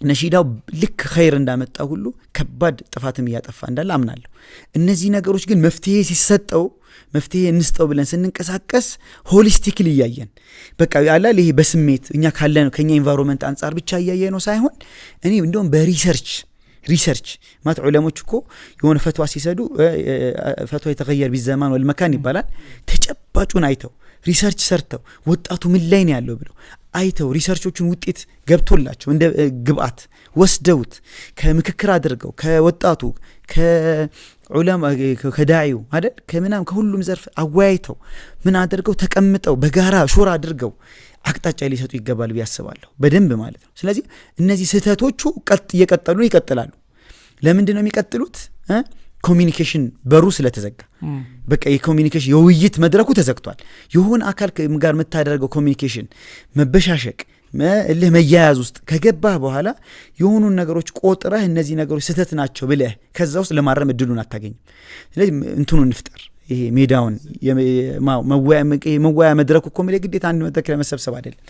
ነሺዳው ልክ ኸይር እንዳመጣ ሁሉ ከባድ ጥፋትም ያጠፋ እንዳለ አምናለሁ እነዚህ ነገሮች ግን መፍትሄ ሲሰጠው መፍትሄ እንስጠው ብለን ስንንቀሳቀስ ሆሊስቲክሊ ያያየን በቃ ያላል ይሄ በስሜት እኛ ካለን ከኛ ኢንቫይሮንመንት አንፃር ብቻ ያያየነው ሳይሆን እኔ እንደውም በሪሰርች ማለት ዑለሞች እኮ የሆነ ፈትዋ ሲሰዱ ፈትዋ የተገየር ቢዘማን ወልመካን ይባላል ተጨባጩን አይተው ሪሰርች ሰርተው ወጣቱ ምን ላይ ነው ያለው ብለው አይተው ሪሰርቾቹን ውጤት ገብቶላቸው እንደ ግብአት ወስደውት ከምክክር አድርገው ከወጣቱ ከዑለማ ከዳዒው አይደል ከመናም ከሁሉም ዘርፍ አወያይተው ምን አድርገው ተቀምጠው በጋራ ሹራ አድርገው አቅጣጫ ሊሰጡ ይገባል ቢያስባለሁ በደንብ ማለት ነው ስለዚህ እነዚህ ስህተቶቹ ይቀጥላሉ ለምንድን ነው የሚቀጥሉት ኮሚኒኬሽን በሩ ስለተዘጋ በቃ የኮሚኒኬሽን የውይይት መድረኩ ተዘግቷል የሆነ አካል ጋር መታደርገው ኮሚኒኬሽን መበሻሸቅ ለመያያዝ ውስጥ ከገባህ በኋላ የሆኑ ነገሮች ቆጥረህ እነዚህ ነገሮች ስህተት ናቸው ብለህ ከዛ ውስጥ ለማረም እድሉን አታገኝም ስለዚህ እንትኑን እንፍጠር ይሄ ሜዳውን መወያ መድረኩ ኮሚኒኬሽን ግዴታ አንድ መድረክ ለመሰብሰብ አይደለም